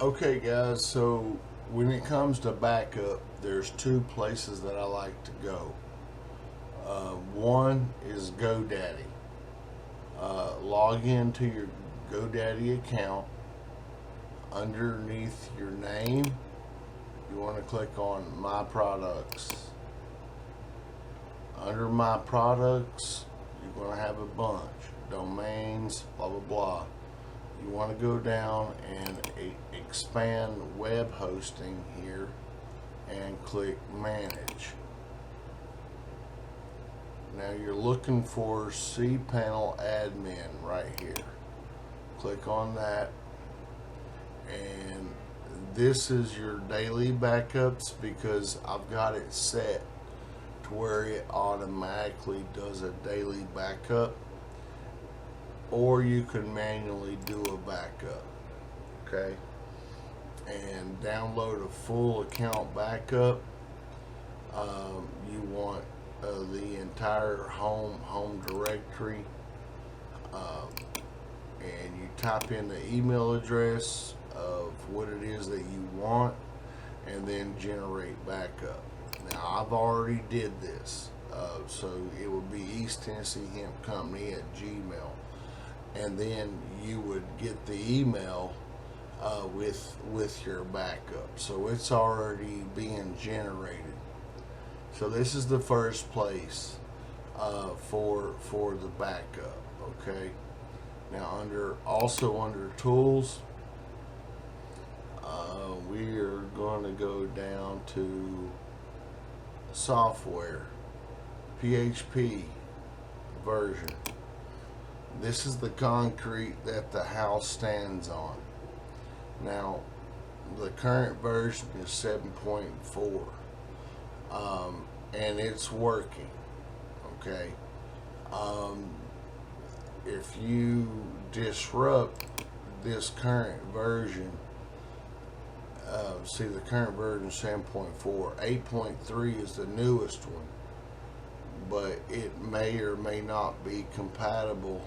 Okay, guys, so when it comes to backup, there's two places that I like to go. One is GoDaddy. Log into your GoDaddy account. Underneath your name, you want to click on My Products. Under My Products, you're going to have a bunch domains, blah blah blah. You want to go down and expand web hosting here and click manage. Now you're looking for cPanel admin right here. Click on that, and this is your daily backups because I've got it set to where it automatically does a daily backup, or you can manually do a backup. Okay, and download a full account backup. You want the entire home directory, and you type in the email address of what it is that you want, and then generate backup. Now I've already did this, so it would be East Tennessee Hemp Company at Gmail, and then you would get the email with your backup. So it's already being generated. So this is the first place for the backup. Okay. Now under tools, we are going to go down to software, PHP version. This is the concrete that the house stands on. Now, the current version is 7.4, and it's working. Okay. If you disrupt this current version, see the current version 7.4, 8.3 is the newest one, but it may or may not be compatible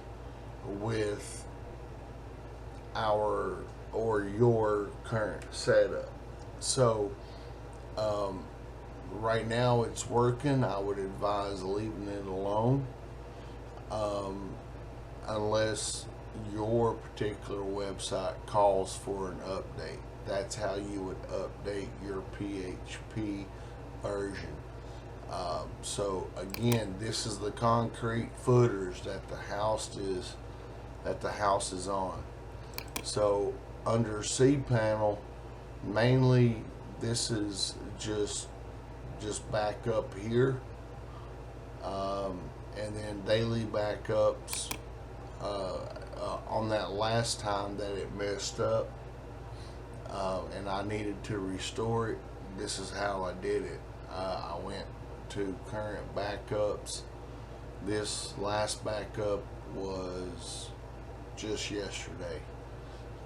with our or your current setup. So right now it's working. I would advise leaving it alone, unless your particular website calls for an update. That's how you would update your PHP version. So again, this is the concrete footers that the house is on. So under cPanel, mainly this is just back up here, and then daily backups. On that last time that it messed up, and I needed to restore it, this is how I did it. I went to current backups. This last backup was just yesterday,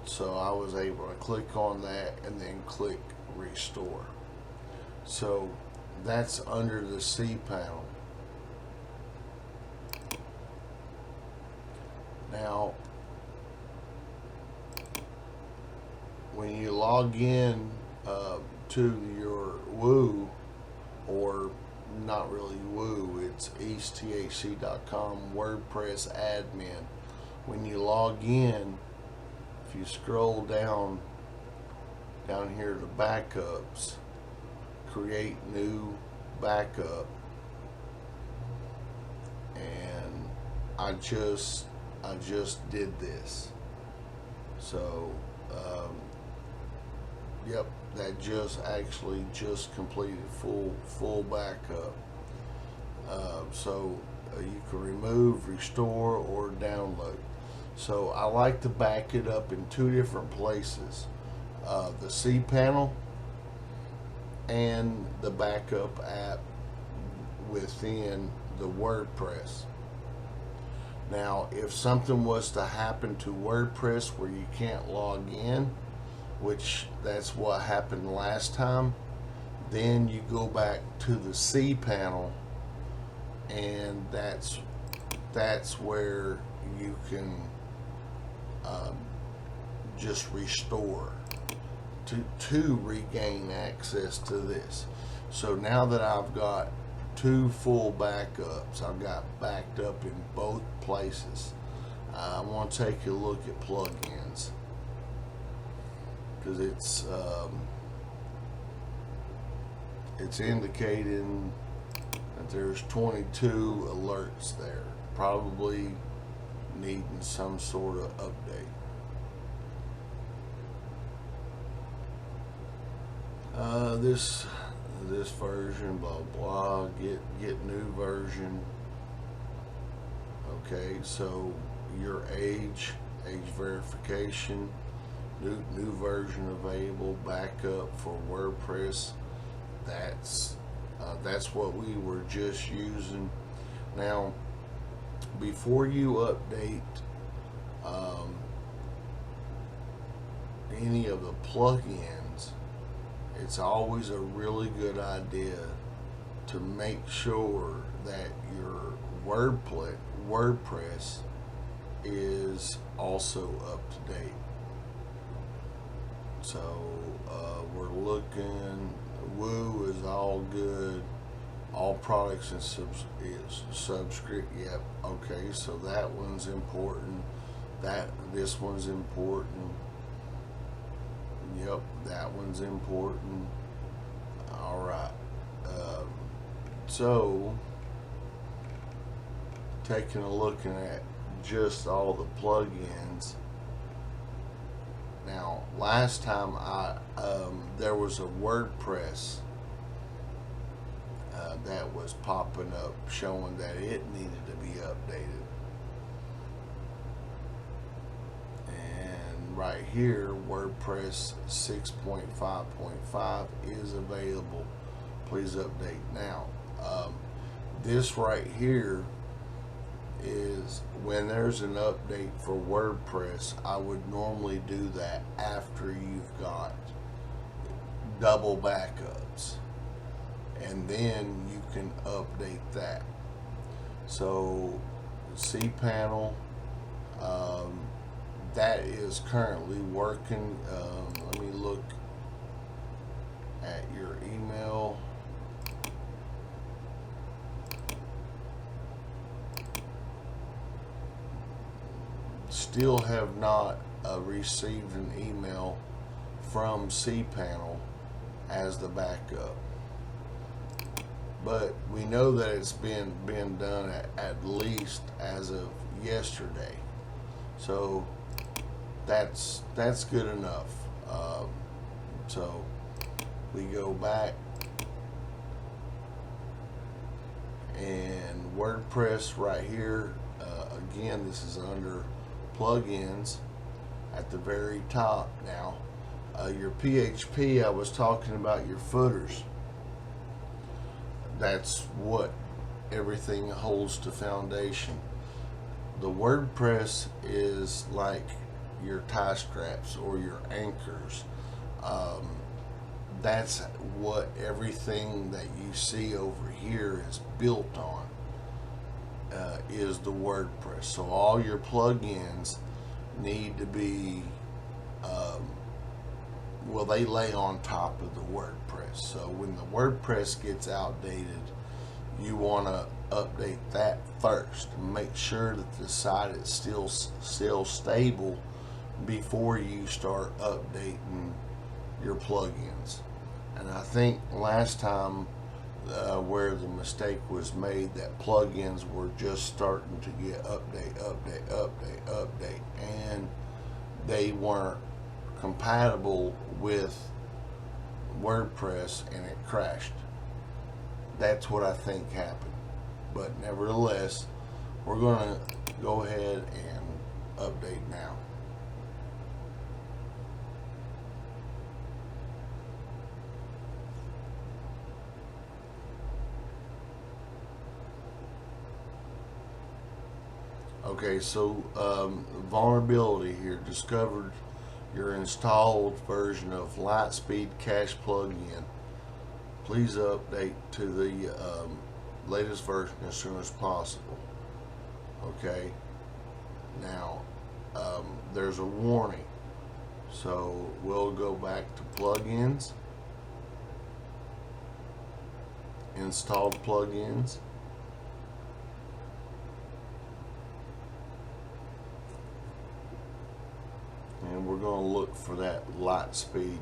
so I was able to click on that and then click restore. So that's under the cPanel. Now, when you log in to your Woo, or not really Woo, it's eastthc.com WordPress admin. When you log in, if you scroll down here to backups, create new backup, and I just did this. So yep, that just completed full backup. So you can remove, restore, or download. So I like to back it up in two different places, the cPanel and the backup app within the WordPress. Now, if something was to happen to WordPress where you can't log in, which that's what happened last time, then you go back to the cPanel, and that's where you can just restore. to regain access to this. So now that I've got two full backups, I've got backed up in both places. I want to take a look at plugins because it's indicating that there's 22 alerts there, probably needing some sort of update. This version, blah blah, get new version. Okay, so your age verification, new version available, backup for WordPress. That's what we were just using. Now, before you update any of the plugins, it's always a really good idea to make sure that your WordPress is also up to date. So we're looking, Woo is all good. All products and subscript. Yep. Okay. So that one's important. This one's important. Yep. That one's important. All right. So taking a look at just all the plugins. Now, last time there was a WordPress that was popping up showing that it needed to be updated. And right here, WordPress 6.5.5 is available. Please update now. This right here is when there's an update for WordPress, I would normally do that after you've got double backups, and then you can update that. So cPanel, that is currently working. Let me look at your email. Still have not received an email from cPanel as the backup, but we know that it's been done at least as of yesterday, so that's good enough. So we go back, and WordPress right here, again, this is under plugins at the very top. Now your PHP, I was talking about your footers. That's what everything holds to foundation. The WordPress is like your tie straps or your anchors. That's what everything that you see over here is built on. Is the WordPress. So all your plugins need to be, well, they lay on top of the WordPress. So when the WordPress gets outdated, you want to update that first. Make sure that the site is still stable before you start updating your plugins. And I think last time where the mistake was made, that plugins were just starting to get update, and they weren't compatible with WordPress, and it crashed. That's what I think happened. But nevertheless, we're going to go ahead and update now. Okay, so vulnerability here, discovered your installed version of Lightspeed Cache plugin. Please update to the latest version as soon as possible. Okay, now there's a warning. So we'll go back to plugins, installed plugins, and we're going to look for that light speed.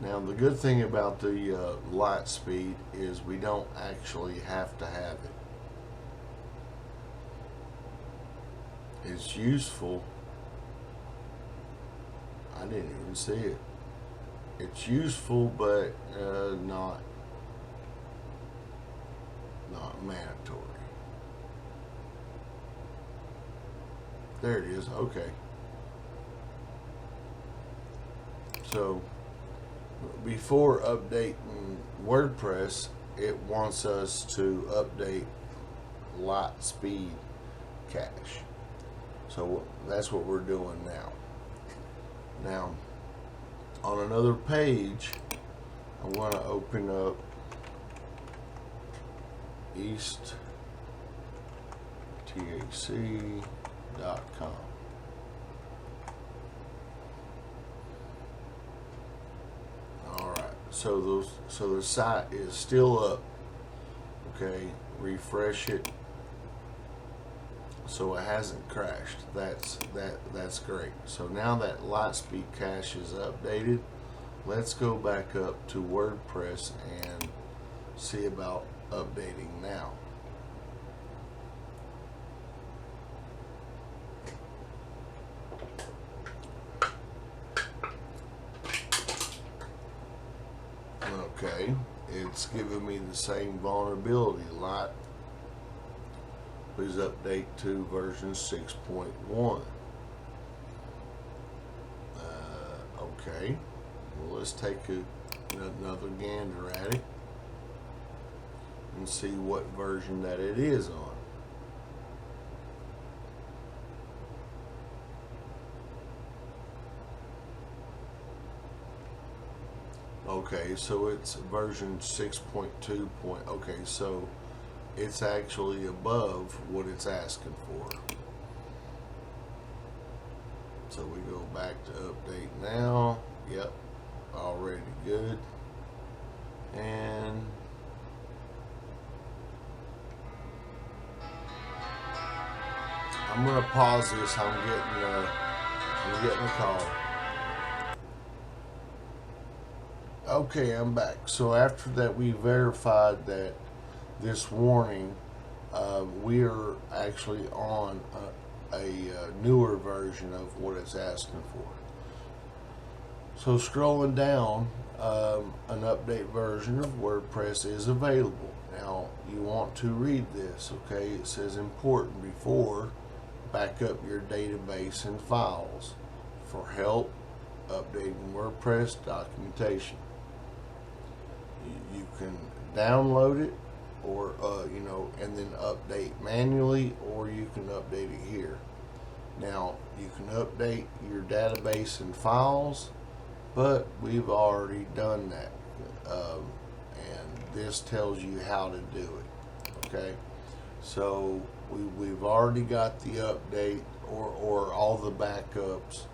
Now the good thing about the light speed is we don't actually have to have it. It's useful. I didn't even see it. It's useful, but not mandatory. There it is. Okay. So before updating WordPress, it wants us to update light speed cache. So that's what we're doing now. Now, on another page, I want to open up eastthac.com. So the site is still up. Okay, refresh it. So it hasn't crashed. That's great. So now that Lightspeed cache is updated, let's go back up to WordPress and see about updating now. Okay, it's giving me the same vulnerability. Please update to version 6.1. Okay, well, let's take another gander at it and see what version that it is on. Okay, so it's version 6.2. Okay, so it's actually above what it's asking for. So we go back to update now. Yep, already good. And I'm gonna pause this. I'm getting a call. Okay, I'm back. So after that, we verified that this warning, we are actually on a newer version of what it's asking for. So scrolling down, an update version of WordPress is available. Now you want to read this, okay? It says important before, back up your database and files. For help, updating WordPress documentation. You can download it, or and then update manually, or you can update it here. Now you can update your database and files, but we've already done that, and this tells you how to do it. Okay, so we've already got the update or all the backups,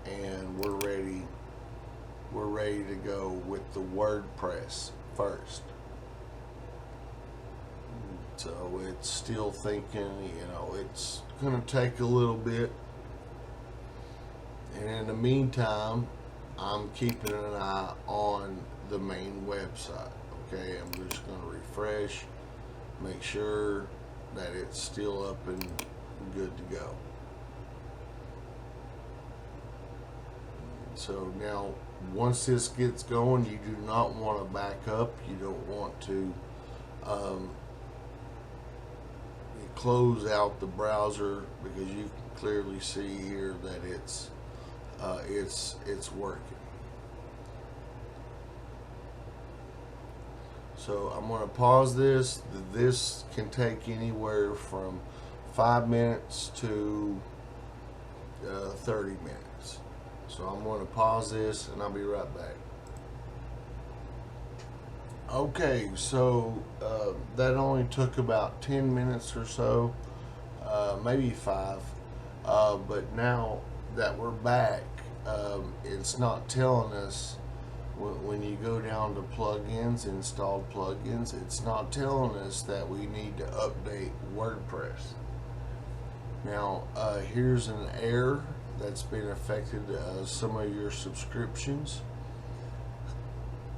and we're ready to go with the WordPress first. So it's still thinking, it's going to take a little bit. And in the meantime, I'm keeping an eye on the main website. Okay, I'm just going to refresh, make sure that it's still up and good to go. So now, once this gets going, you do not want to back up. You don't want to close out the browser, because you can clearly see here that it's working. So I'm going to pause this. This can take anywhere from 5 minutes to 30 minutes. So I'm going to pause this and I'll be right back. Okay, so that only took about 10 minutes or so, maybe 5. But now that we're back, it's not telling us when you go down to plugins, installed plugins, it's not telling us that we need to update WordPress. Now, here's an error that's been affected some of your subscriptions,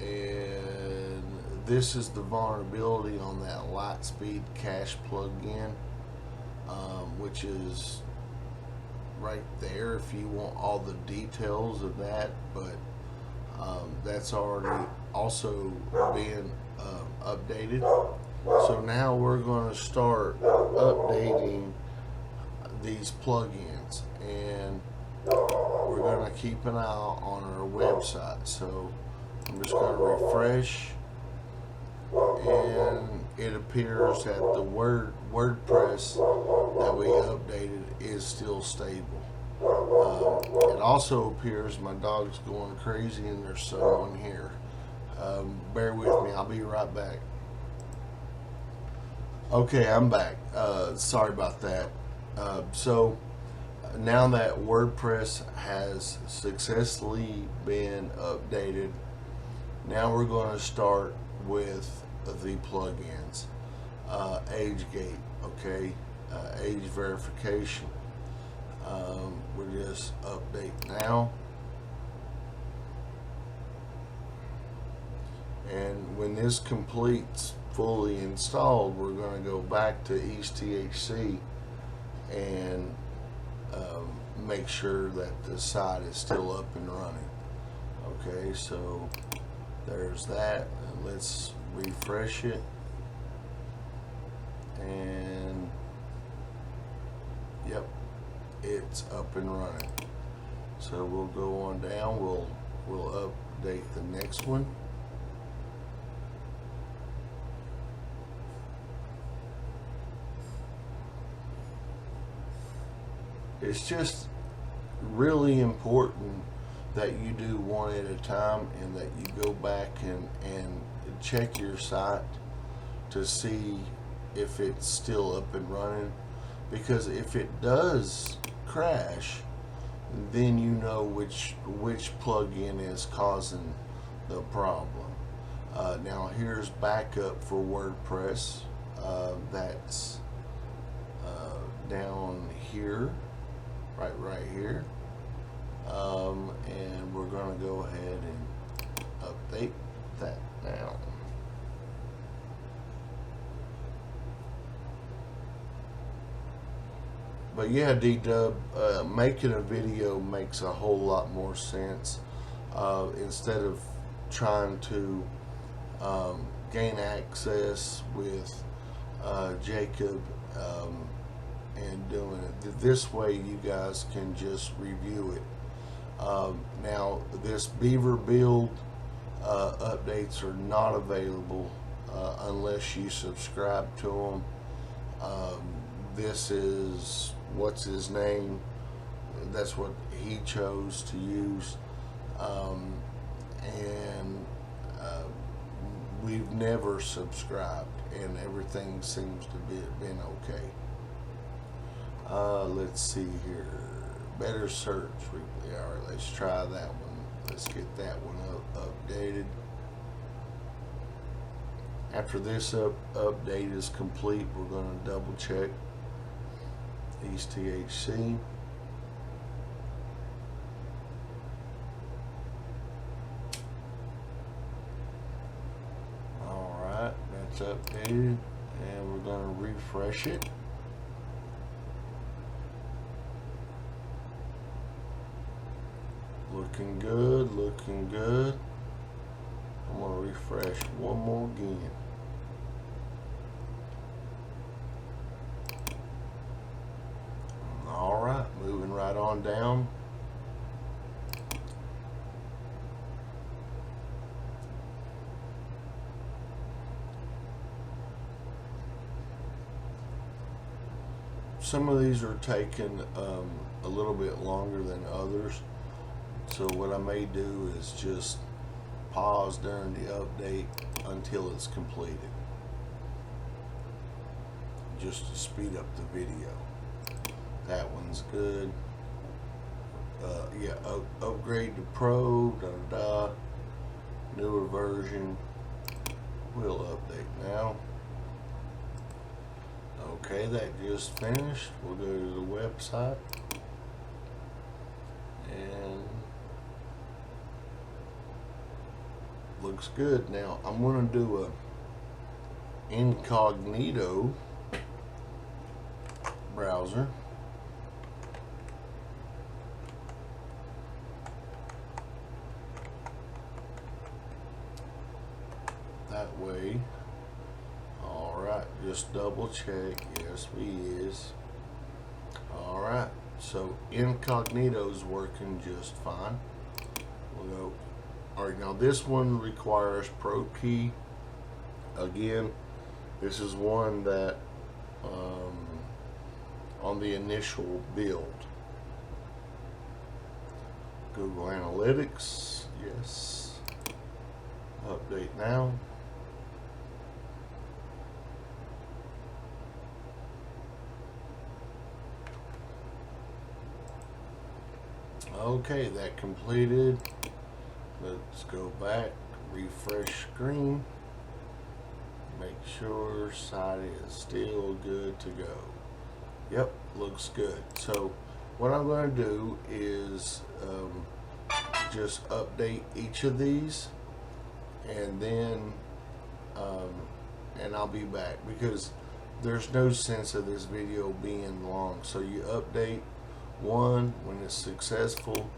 and this is the vulnerability on that Lightspeed Cache plugin, which is right there if you want all the details of that, but that's already also been updated. So now we're going to start updating these plugins, and we're going to keep an eye on our website. So I'm just going to refresh, and it appears that the WordPress that we updated is still stable. It also appears my dog's going crazy and there's someone here. Bear with me, I'll be right back. Okay, I'm back. Sorry about that. So now that WordPress has successfully been updated, now we're going to start with the plugins. AgeGate, okay, age verification. We'll just update now, and when this completes fully installed, we're going to go back to EastTHC and make sure that the site is still up and running. Okay, so there's that. Let's refresh it, and yep, it's up and running. So we'll go on down, we'll update the next one. It's just really important that you do one at a time, and that you go back and check your site to see if it's still up and running, because if it does crash, then you know which plugin is causing the problem. Now here's backup for WordPress. That's down here, right here, and we're going to go ahead and update that now. But yeah, D-Dub, making a video makes a whole lot more sense. Instead of trying to gain access with Jacob and doing it this way, you guys can just review it. Now, this Beaver build updates are not available unless you subscribe to them. This is what's his name, that's what he chose to use, and we've never subscribed, and everything seems to be been okay. Let's see here, better search. All right, let's try that one. Let's get that one updated. After this update is complete, we're going to double check EastTHC. Alright, that's updated, and we're going to refresh it. Looking good, looking good. I'm going to refresh one more again. Alright, moving right on down. Some of these are taking a little bit longer than others. So what I may do is just pause during the update until it's completed, just to speed up the video. That one's good. Yeah, upgrade to Pro, newer version. We'll update now. Okay, that just finished. We'll go to the website and looks good. Now I'm going to do a incognito browser. That way. Alright, just double check. Yes, we is. Alright, so incognito's working just fine. We'll go. Alright, now this one requires Pro Key. Again, this is one that on the initial build. Google Analytics, yes. Update now. Okay, that completed. Let's go back, refresh screen, make sure site is still good to go. Yep, looks good. So what I'm going to do is just update each of these, and then and I'll be back, because there's no sense of this video being long. So you update one, when it's successful,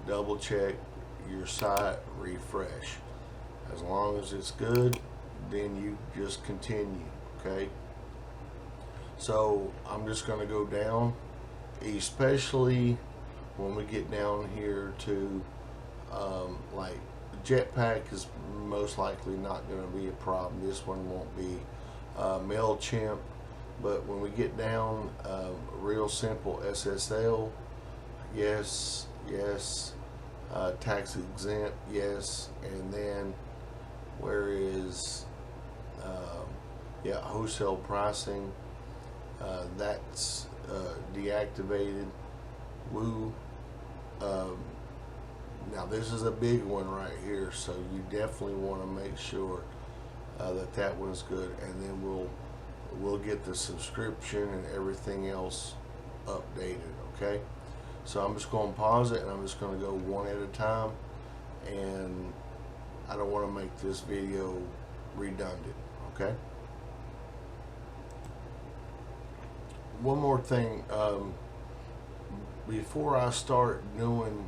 double check your site, refresh. As long as it's good, then you just continue. Okay, so I'm just going to go down, especially when we get down here to like Jetpack is most likely not going to be a problem. This one won't be. MailChimp. But when we get down, real simple SSL, yes, yes. Tax exempt, yes. And then where is yeah, wholesale pricing, that's deactivated. Woo. Now this is a big one right here, so you definitely want to make sure that one's good, and then we'll get the subscription and everything else updated. Okay, so I'm just going to pause it, and I'm just going to go one at a time, and I don't want to make this video redundant. Okay, one more thing, before I start doing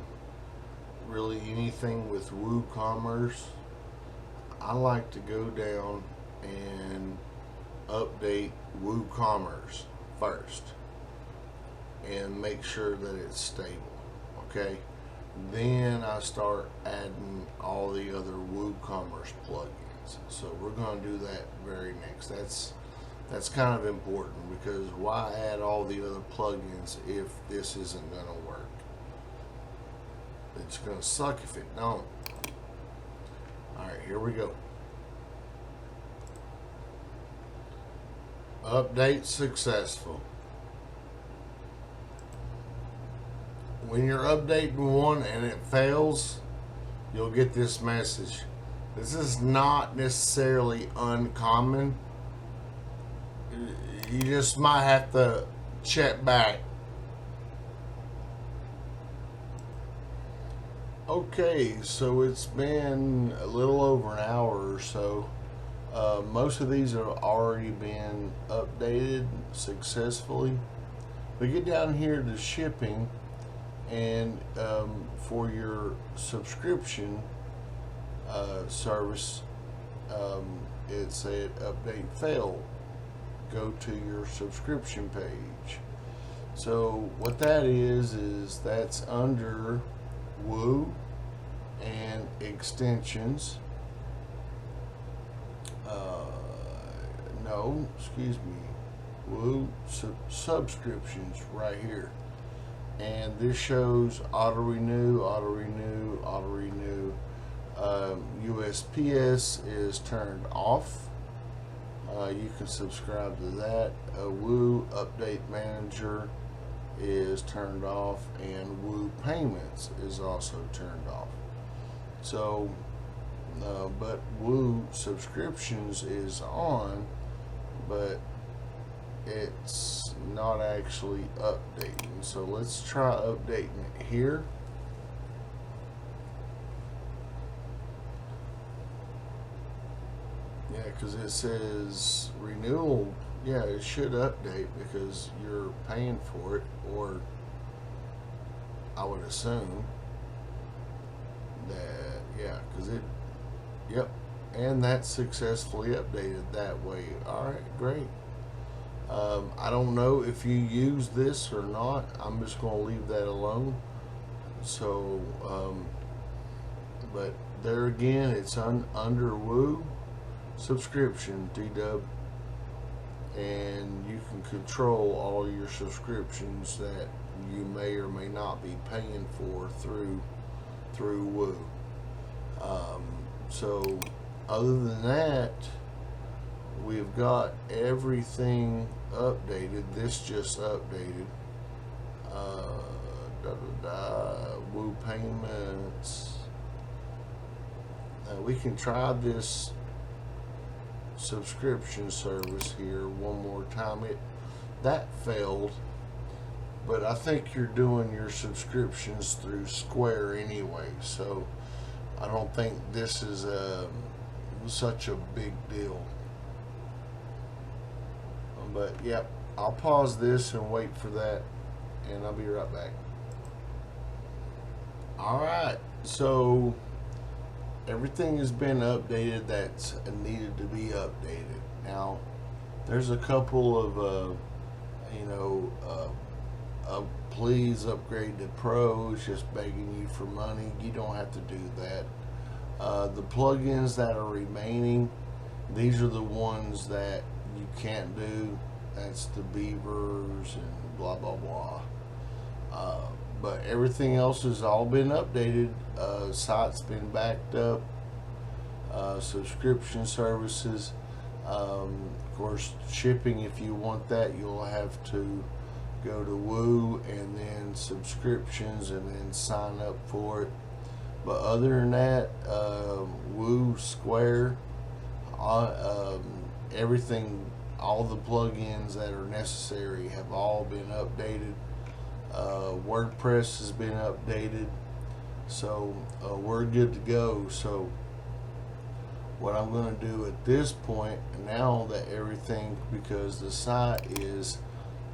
really anything with WooCommerce, I like to go down and update WooCommerce first and make sure that it's stable. Okay, then I start adding all the other WooCommerce plugins. So we're going to do that very next. That's kind of important, because why add all the other plugins if this isn't going to work? It's going to suck if it don't. Alright, here we go. Update successful. When you're updating one and it fails, you'll get this message. This is not necessarily uncommon. You just might have to check back. Okay, so it's been a little over an hour or so. Most of these have already been updated successfully. We get down here to shipping, and for your subscription service, it said update failed. Go to your subscription page. So what that is that's under Woo and extensions. No, excuse me. Woo subscriptions right here. And this shows auto renew, auto renew, auto renew. USPS is turned off. You can subscribe to that. Woo Update Manager is turned off, and Woo Payments is also turned off. So, but Woo Subscriptions is on, but it's not actually updating. So let's try updating it here. Yeah, because it says renewal. Yeah, it should update because you're paying for it, or I would assume that, yeah, because it, yep, and that's successfully updated that way. All right, great. I don't know if you use this or not. I'm just going to leave that alone. So, but there again, it's under Woo Subscription, DW, and you can control all your subscriptions that you may or may not be paying for through Woo. So other than that, we've got everything updated. This just updated. Woo Payments. We can try this subscription service here one more time. That failed, but I think you're doing your subscriptions through Square anyway, so I don't think this is such a big deal. But yep, I'll pause this and wait for that, and I'll be right back. Alright, so everything has been updated that's needed to be updated. Now, there's a couple of, please upgrade to Pro. It's just begging you for money. You don't have to do that. The plugins that are remaining, these are the ones that you can't do. That's the beavers and blah, blah, blah. But everything else has all been updated. Site's been backed up. Subscription services. Of course, shipping, if you want that, you'll have to go to Woo and then subscriptions and then sign up for it. But other than that, Woo, Square, everything, all the plugins that are necessary have all been updated. WordPress has been updated, so we're good to go. So what I'm going to do at this point, now that everything, because the site is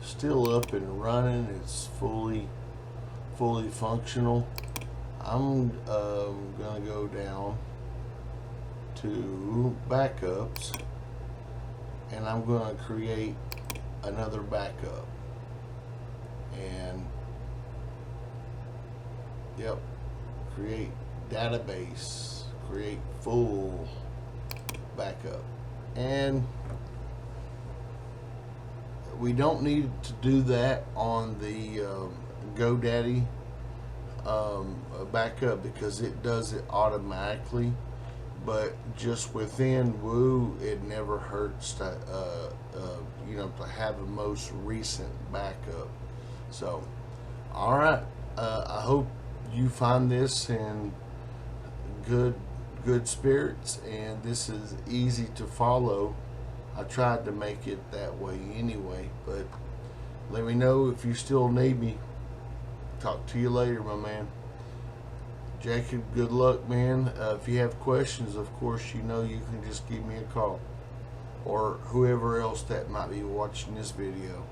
still up and running, it's fully functional, I'm going to go down to backups, and I'm going to create another backup. And yep, create database, create full backup. And we don't need to do that on the GoDaddy backup because it does it automatically. But just within Woo, it never hurts to to have the most recent backup. So, all right. I hope you find this in good spirits, and this is easy to follow. I tried to make it that way anyway, but let me know if you still need me. Talk to you later, my man. Jacob, good luck, man. If you have questions, of course, you can just give me a call, or whoever else that might be watching this video.